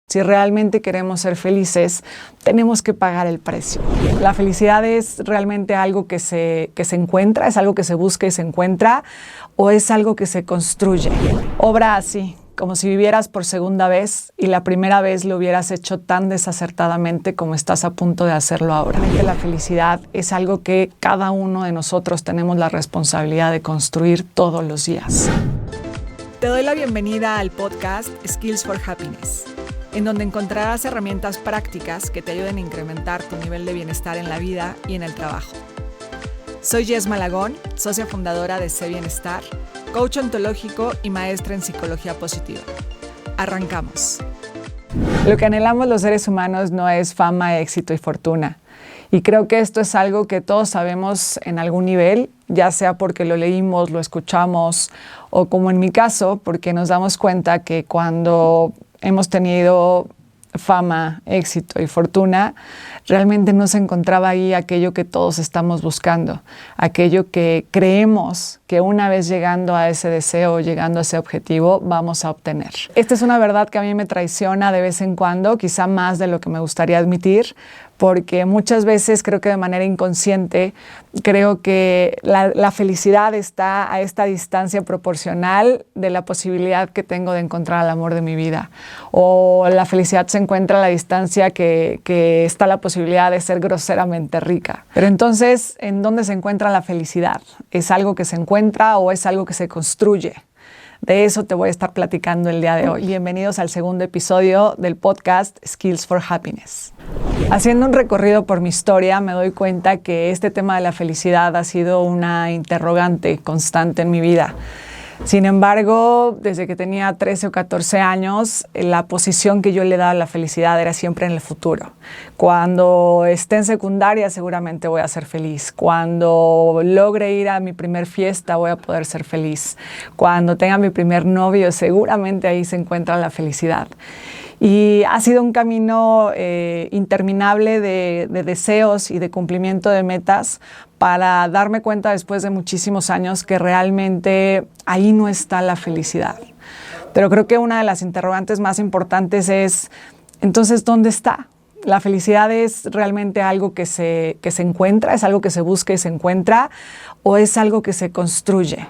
Si realmente queremos ser felices, tenemos que pagar el precio. La felicidad es realmente algo que se encuentra, es algo que se busca y se encuentra, o es algo que se construye. Obra así, como si vivieras por segunda vez y la primera vez lo hubieras hecho tan desacertadamente como estás a punto de hacerlo ahora. La felicidad es algo que cada uno de nosotros tenemos la responsabilidad de construir todos los días. Te doy la bienvenida al podcast Skills for Happiness, en donde encontrarás herramientas prácticas que te ayuden a incrementar tu nivel de bienestar en la vida y en el trabajo. Soy Jess Malagón, socia fundadora de Sé Bienestar, coach ontológico y maestra en psicología positiva. Arrancamos. Lo que anhelamos los seres humanos no es fama, éxito y fortuna. Y creo que esto es algo que todos sabemos en algún nivel, ya sea porque lo leímos, lo escuchamos, o como en mi caso, porque nos damos cuenta que cuando hemos tenido fama, éxito y fortuna, realmente no se encontraba ahí aquello que todos estamos buscando, aquello que creemos que una vez llegando a ese deseo, llegando a ese objetivo, vamos a obtener. Esta es una verdad que a mí me traiciona de vez en cuando, quizá más de lo que me gustaría admitir, porque muchas veces creo que de manera inconsciente creo que la felicidad está a esta distancia proporcional de la posibilidad que tengo de encontrar el amor de mi vida, o la felicidad se encuentra a la distancia que está la posibilidad de ser groseramente rica. Pero entonces, ¿en dónde se encuentra la felicidad? ¿Es algo que se encuentra o es algo que se construye? De eso te voy a estar platicando el día de hoy. Bienvenidos al segundo episodio del podcast Skills for Happiness. Haciendo un recorrido por mi historia, me doy cuenta que este tema de la felicidad ha sido una interrogante constante en mi vida. Sin embargo, desde que tenía 13 o 14 años, la posición que yo le daba a la felicidad era siempre en el futuro. Cuando esté en secundaria seguramente voy a ser feliz. Cuando logre ir a mi primer fiesta voy a poder ser feliz. Cuando tenga mi primer novio seguramente ahí se encuentra la felicidad. Y ha sido un camino interminable de deseos y de cumplimiento de metas para darme cuenta después de muchísimos años que realmente ahí no está la felicidad. Pero creo que una de las interrogantes más importantes es, entonces, ¿dónde está? ¿La felicidad es realmente algo que se encuentra, es algo que se busca y se encuentra, o es algo que se construye?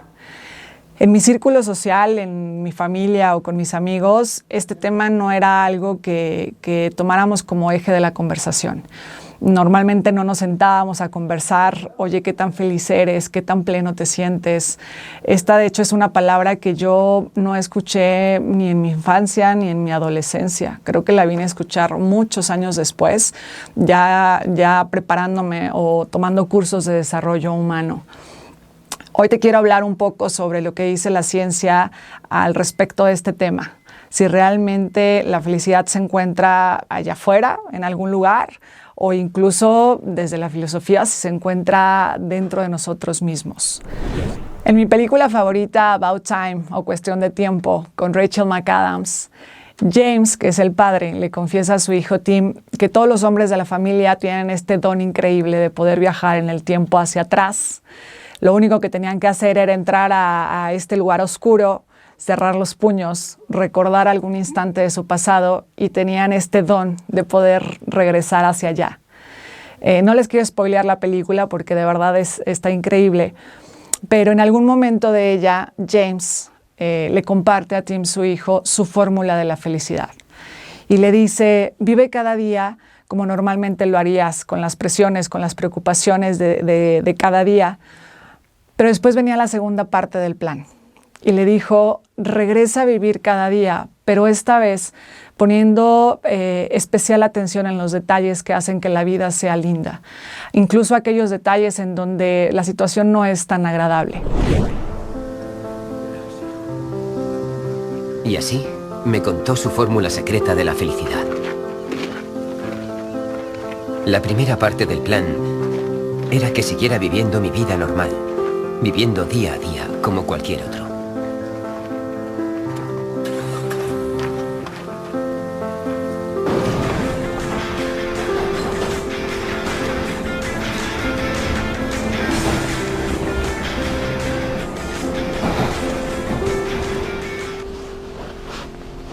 En mi círculo social, en mi familia o con mis amigos, este tema no era algo que tomáramos como eje de la conversación. Normalmente no nos sentábamos a conversar, oye, ¿qué tan feliz eres? ¿Qué tan pleno te sientes? Esta, de hecho, es una palabra que yo no escuché ni en mi infancia ni en mi adolescencia. Creo que la vine a escuchar muchos años después, ya preparándome o tomando cursos de desarrollo humano. Hoy te quiero hablar un poco sobre lo que dice la ciencia al respecto de este tema. Si realmente la felicidad se encuentra allá afuera, en algún lugar, o incluso desde la filosofía si se encuentra dentro de nosotros mismos. En mi película favorita, About Time, o Cuestión de Tiempo, con Rachel McAdams, James, que es el padre, le confiesa a su hijo Tim que todos los hombres de la familia tienen este don increíble de poder viajar en el tiempo hacia atrás. Lo único que tenían que hacer era entrar a este lugar oscuro, cerrar los puños, recordar algún instante de su pasado y tenían este don de poder regresar hacia allá. No les quiero spoilear la película porque de verdad está increíble, pero en algún momento de ella, James le comparte a Tim, su hijo, su fórmula de la felicidad. Y le dice, vive cada día como normalmente lo harías, con las presiones, con las preocupaciones de cada día. Pero después venía la segunda parte del plan y le dijo, regresa a vivir cada día, pero esta vez poniendo especial atención en los detalles que hacen que la vida sea linda, incluso aquellos detalles en donde la situación no es tan agradable. Y así me contó su fórmula secreta de la felicidad. La primera parte del plan era que siguiera viviendo mi vida normal, viviendo día a día como cualquier otro.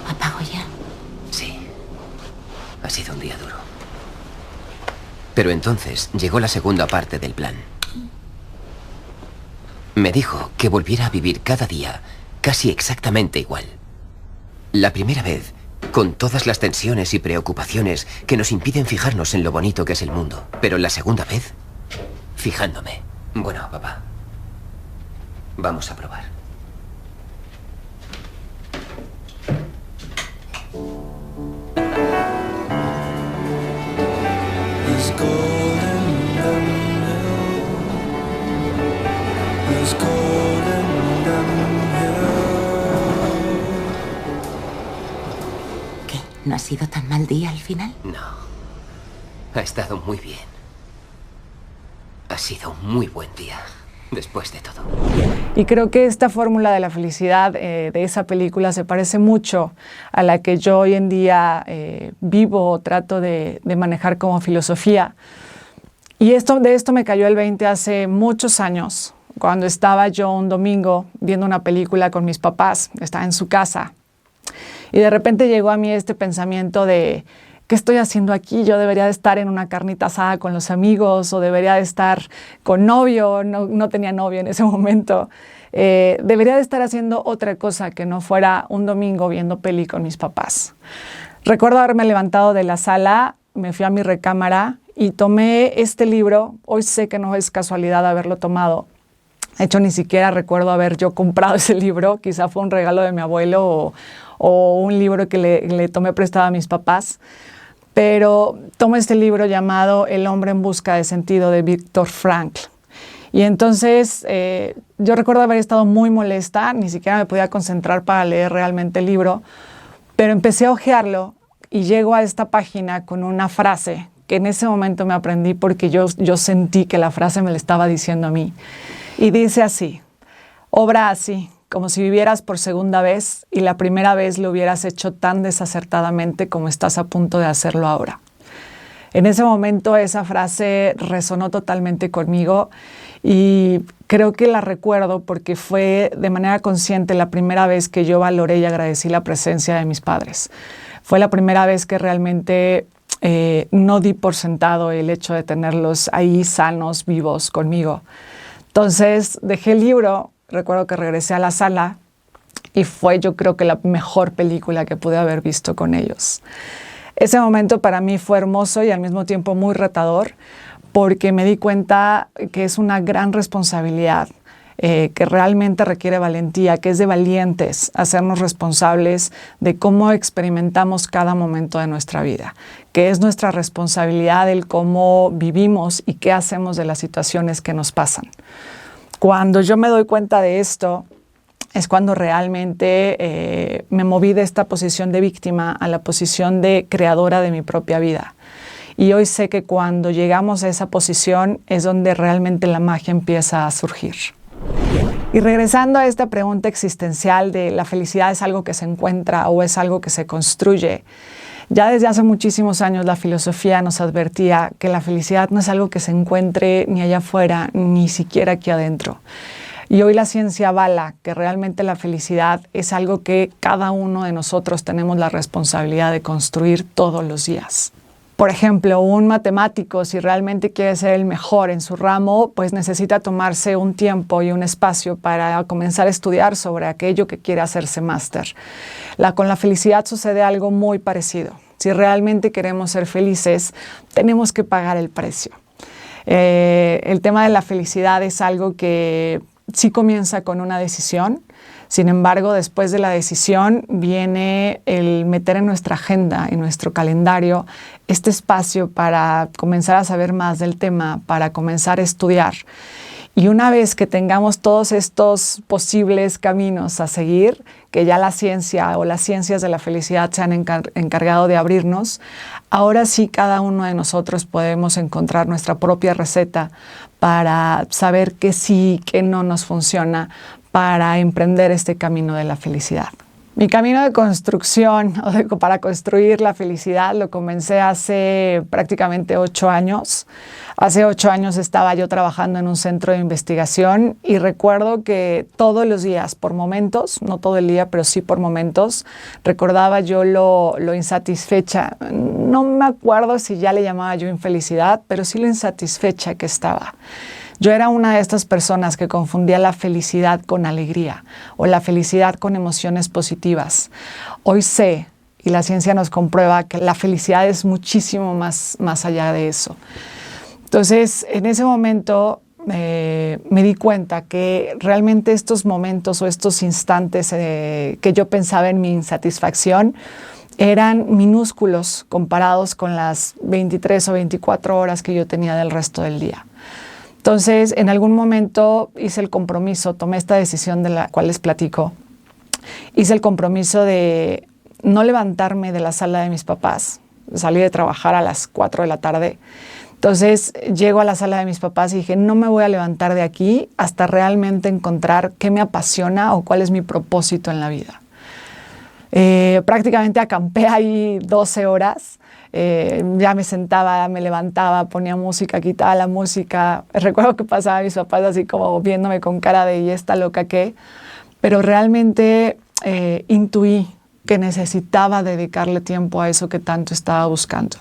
¿Apago ya? Sí. Ha sido un día duro. Pero entonces llegó la segunda parte del plan. Me dijo que volviera a vivir cada día casi exactamente igual. La primera vez, con todas las tensiones y preocupaciones que nos impiden fijarnos en lo bonito que es el mundo. Pero la segunda vez, fijándome. Bueno, papá, vamos a probar. ¿Qué? ¿No ha sido tan mal día al final? No. Ha estado muy bien. Ha sido un muy buen día, después de todo. Y creo que esta fórmula de la felicidad de esa película se parece mucho a la que yo hoy en día vivo o trato de manejar como filosofía. Y de esto me cayó el 20 hace muchos años, cuando estaba yo un domingo viendo una película con mis papás, estaba en su casa. Y de repente llegó a mí este pensamiento de, ¿qué estoy haciendo aquí? Yo debería de estar en una carnita asada con los amigos o debería de estar con novio, no tenía novio en ese momento. Debería de estar haciendo otra cosa que no fuera un domingo viendo peli con mis papás. Recuerdo haberme levantado de la sala, me fui a mi recámara y tomé este libro. Hoy sé que no es casualidad haberlo tomado. De hecho, ni siquiera recuerdo haber yo comprado ese libro. Quizá fue un regalo de mi abuelo o un libro que le tomé prestado a mis papás. Pero tomo este libro llamado El hombre en busca de sentido, de Viktor Frankl. Y entonces yo recuerdo haber estado muy molesta, ni siquiera me podía concentrar para leer realmente el libro, pero empecé a hojearlo y llego a esta página con una frase que en ese momento me aprendí porque yo sentí que la frase me la estaba diciendo a mí. Y dice así: obra así, como si vivieras por segunda vez y la primera vez lo hubieras hecho tan desacertadamente como estás a punto de hacerlo ahora. En ese momento esa frase resonó totalmente conmigo y creo que la recuerdo porque fue de manera consciente la primera vez que yo valoré y agradecí la presencia de mis padres. Fue la primera vez que realmente no di por sentado el hecho de tenerlos ahí sanos, vivos conmigo. Entonces dejé el libro, recuerdo que regresé a la sala y fue, yo creo que la mejor película que pude haber visto con ellos. Ese momento para mí fue hermoso y al mismo tiempo muy retador porque me di cuenta que es una gran responsabilidad, que realmente requiere valentía, que es de valientes hacernos responsables de cómo experimentamos cada momento de nuestra vida, que es nuestra responsabilidad el cómo vivimos y qué hacemos de las situaciones que nos pasan. Cuando yo me doy cuenta de esto, es cuando realmente me moví de esta posición de víctima a la posición de creadora de mi propia vida. Y hoy sé que cuando llegamos a esa posición es donde realmente la magia empieza a surgir. Y regresando a esta pregunta existencial de la felicidad es algo que se encuentra o es algo que se construye, ya desde hace muchísimos años la filosofía nos advertía que la felicidad no es algo que se encuentre ni allá afuera, ni siquiera aquí adentro. Y hoy la ciencia avala que realmente la felicidad es algo que cada uno de nosotros tenemos la responsabilidad de construir todos los días. Por ejemplo, un matemático, si realmente quiere ser el mejor en su ramo, pues necesita tomarse un tiempo y un espacio para comenzar a estudiar sobre aquello que quiere hacerse máster. Con la felicidad sucede algo muy parecido. Si realmente queremos ser felices, tenemos que pagar el precio. El tema de la felicidad es algo que sí comienza con una decisión. Sin embargo, después de la decisión viene el meter en nuestra agenda, en nuestro calendario, este espacio para comenzar a saber más del tema, para comenzar a estudiar. Y una vez que tengamos todos estos posibles caminos a seguir, que ya la ciencia o las ciencias de la felicidad se han encargado de abrirnos, ahora sí cada uno de nosotros podemos encontrar nuestra propia receta para saber qué sí, qué no nos funciona, para emprender este camino de la felicidad. Mi camino de construcción para construir la felicidad lo comencé hace prácticamente 8 años. Hace 8 años estaba yo trabajando en un centro de investigación y recuerdo que todos los días, por momentos, no todo el día, pero sí por momentos, recordaba yo lo insatisfecha. No me acuerdo si ya le llamaba yo infelicidad, pero sí lo insatisfecha que estaba. Yo era una de estas personas que confundía la felicidad con alegría o la felicidad con emociones positivas. Hoy sé, y la ciencia nos comprueba, que la felicidad es muchísimo más allá de eso. Entonces, en ese momento me di cuenta que realmente estos momentos o estos instantes que yo pensaba en mi insatisfacción eran minúsculos comparados con las 23 o 24 horas que yo tenía del resto del día. Entonces, en algún momento hice el compromiso, tomé esta decisión de la cual les platico. Hice el compromiso de no levantarme de la sala de mis papás. Salí de trabajar a las 4 de la tarde. Entonces, llego a la sala de mis papás y dije, no me voy a levantar de aquí hasta realmente encontrar qué me apasiona o cuál es mi propósito en la vida. Prácticamente acampé ahí 12 horas. Ya me sentaba, me levantaba, ponía música, quitaba la música. Recuerdo que pasaba a mis papás así como viéndome con cara de ¿y esta loca qué? Pero realmente intuí que necesitaba dedicarle tiempo a eso que tanto estaba buscando.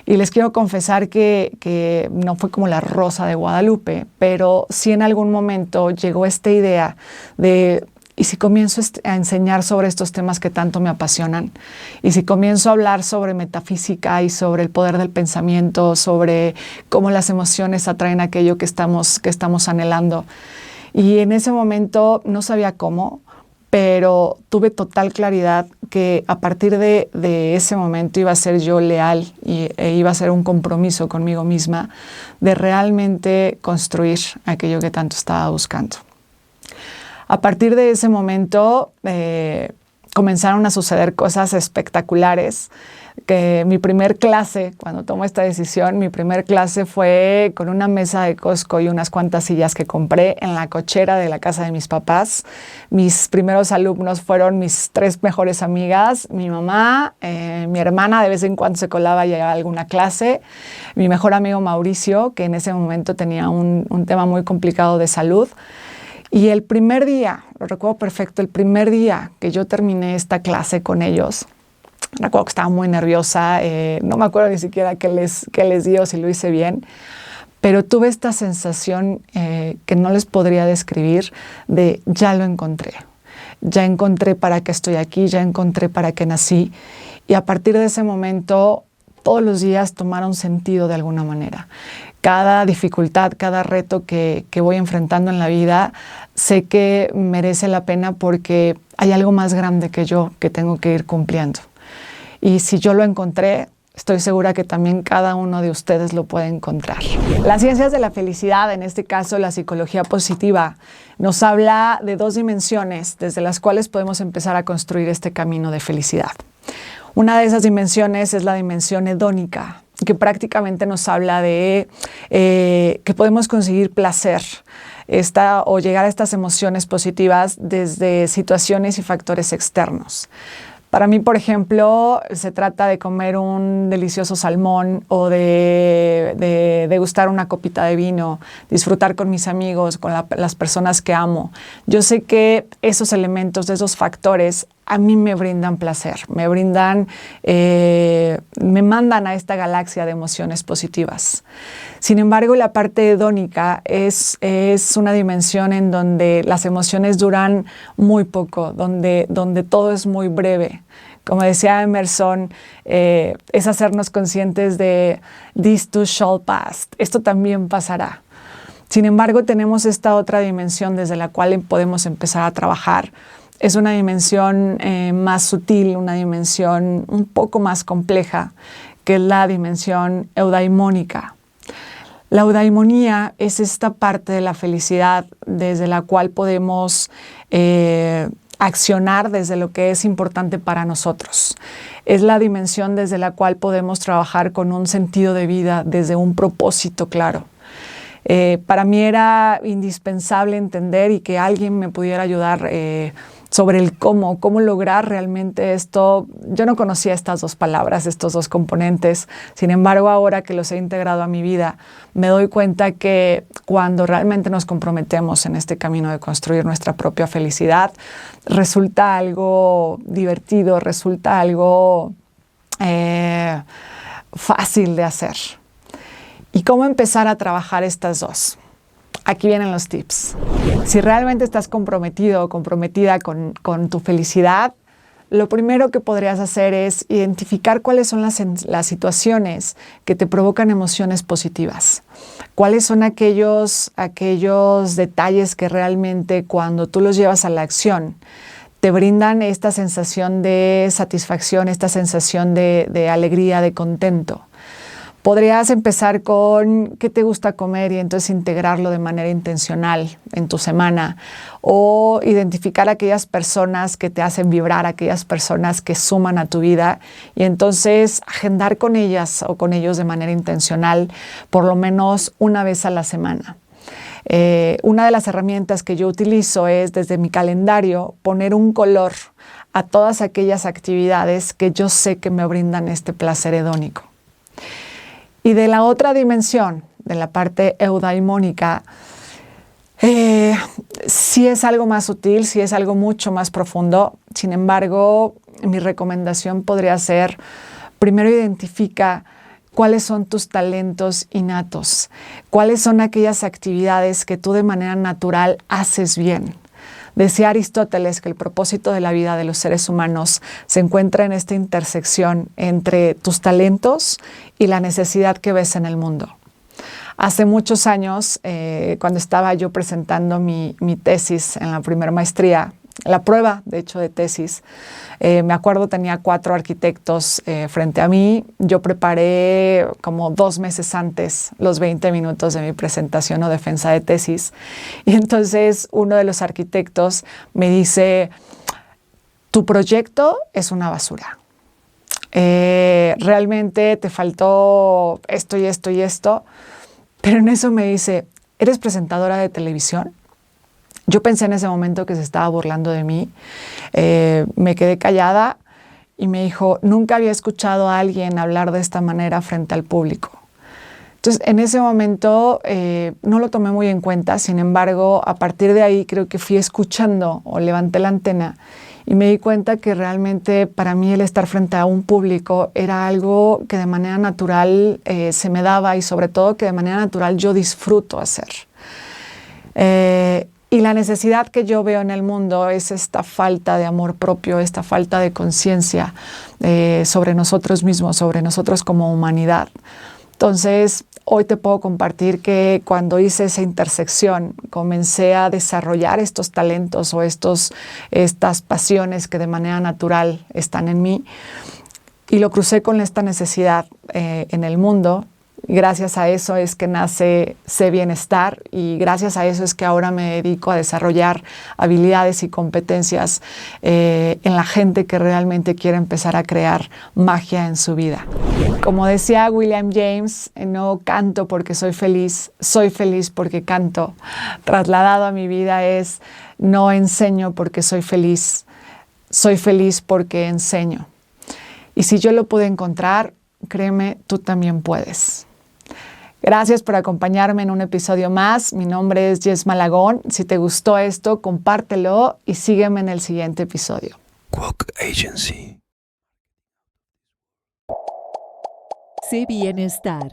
Y les quiero confesar que no fue como la Rosa de Guadalupe, pero sí en algún momento llegó esta idea de ¿y si comienzo a enseñar sobre estos temas que tanto me apasionan? ¿Y si comienzo a hablar sobre metafísica y sobre el poder del pensamiento, sobre cómo las emociones atraen aquello que estamos anhelando? Y en ese momento no sabía cómo, pero tuve total claridad que a partir de ese momento iba a ser yo leal e iba a ser un compromiso conmigo misma de realmente construir aquello que tanto estaba buscando. A partir de ese momento comenzaron a suceder cosas espectaculares. Que mi primer clase, cuando tomé esta decisión, mi primer clase fue con una mesa de Costco y unas cuantas sillas que compré en la cochera de la casa de mis papás. Mis primeros alumnos fueron mis 3 mejores amigas, mi mamá, mi hermana de vez en cuando se colaba y llegaba a alguna clase, mi mejor amigo Mauricio, que en ese momento tenía un tema muy complicado de salud. Y el primer día, lo recuerdo perfecto, el primer día que yo terminé esta clase con ellos, recuerdo que estaba muy nerviosa, no me acuerdo ni siquiera qué les di o si lo hice bien, pero tuve esta sensación que no les podría describir de ya lo encontré. Ya encontré para qué estoy aquí, ya encontré para qué nací. Y a partir de ese momento, todos los días tomaron sentido de alguna manera. Cada dificultad, cada reto que voy enfrentando en la vida, sé que merece la pena porque hay algo más grande que yo que tengo que ir cumpliendo. Y si yo lo encontré, estoy segura que también cada uno de ustedes lo puede encontrar. Las ciencias de la felicidad, en este caso la psicología positiva, nos habla de 2 dimensiones desde las cuales podemos empezar a construir este camino de felicidad. Una de esas dimensiones es la dimensión hedónica, que prácticamente nos habla de que podemos conseguir placer o llegar a estas emociones positivas desde situaciones y factores externos. Para mí, por ejemplo, se trata de comer un delicioso salmón o de degustar una copita de vino, disfrutar con mis amigos, con las personas que amo. Yo sé que esos elementos, esos factores, a mí me brindan placer, me mandan a esta galaxia de emociones positivas. Sin embargo, la parte hedónica es una dimensión en donde las emociones duran muy poco, donde todo es muy breve. Como decía Emerson, es hacernos conscientes de "this too shall pass", esto también pasará. Sin embargo, tenemos esta otra dimensión desde la cual podemos empezar a trabajar. Es una dimensión más sutil, una dimensión un poco más compleja, que es la dimensión eudaimónica. La eudaimonía es esta parte de la felicidad desde la cual podemos accionar desde lo que es importante para nosotros. Es la dimensión desde la cual podemos trabajar con un sentido de vida, desde un propósito claro. Para mí era indispensable entender y que alguien me pudiera ayudar sobre el cómo lograr realmente esto. Yo no conocía estas dos palabras, estos dos componentes. Sin embargo, ahora que los he integrado a mi vida, me doy cuenta que cuando realmente nos comprometemos en este camino de construir nuestra propia felicidad, resulta algo divertido, resulta algo fácil de hacer. ¿Y cómo empezar a trabajar estas dos? Aquí vienen los tips. Si realmente estás comprometido o comprometida con tu felicidad, lo primero que podrías hacer es identificar cuáles son las situaciones que te provocan emociones positivas. Cuáles son aquellos detalles que realmente cuando tú los llevas a la acción te brindan esta sensación de satisfacción, esta sensación de alegría, de contento. Podrías empezar con qué te gusta comer y entonces integrarlo de manera intencional en tu semana, o identificar aquellas personas que te hacen vibrar, aquellas personas que suman a tu vida, y entonces agendar con ellas o con ellos de manera intencional por lo menos una vez a la semana. Una de las herramientas que yo utilizo es desde mi calendario poner un color a todas aquellas actividades que yo sé que me brindan este placer hedónico. Y de la otra dimensión, de la parte eudaimónica, sí es algo más sutil, sí es algo mucho más profundo. Sin embargo, mi recomendación podría ser, primero identifica cuáles son tus talentos innatos, cuáles son aquellas actividades que tú de manera natural haces bien. Decía Aristóteles que el propósito de la vida de los seres humanos se encuentra en esta intersección entre tus talentos y la necesidad que ves en el mundo. Hace muchos años, cuando estaba yo presentando mi tesis en la primera maestría, la prueba, de hecho, de tesis, me acuerdo tenía 4 arquitectos frente a mí. Yo preparé como 2 meses antes los 20 minutos de mi presentación o defensa de tesis. Y entonces uno de los arquitectos me dice, tu proyecto es una basura. Realmente te faltó esto y esto y esto. Pero en eso me dice, ¿eres presentadora de televisión? Yo pensé en ese momento que se estaba burlando de mí. Me quedé callada y me dijo, nunca había escuchado a alguien hablar de esta manera frente al público. Entonces, en ese momento no lo tomé muy en cuenta. Sin embargo, a partir de ahí creo que fui escuchando o levanté la antena y me di cuenta que realmente para mí el estar frente a un público era algo que de manera natural se me daba, y sobre todo que de manera natural yo disfruto hacer. Y la necesidad que yo veo en el mundo es esta falta de amor propio, esta falta de conciencia sobre nosotros mismos, sobre nosotros como humanidad. Entonces, hoy te puedo compartir que cuando hice esa intersección, comencé a desarrollar estos talentos o estas pasiones que de manera natural están en mí, y lo crucé con esta necesidad en el mundo. Gracias a eso es que nace Sé Bienestar, y gracias a eso es que ahora me dedico a desarrollar habilidades y competencias en la gente que realmente quiere empezar a crear magia en su vida. Como decía William James, no canto porque soy feliz porque canto. Trasladado a mi vida es, no enseño porque soy feliz porque enseño. Y si yo lo pude encontrar, créeme, tú también puedes. Gracias por acompañarme en un episodio más. Mi nombre es Jess Malagón. Si te gustó esto, compártelo y sígueme en el siguiente episodio. Quok Agency. Sé Bienestar.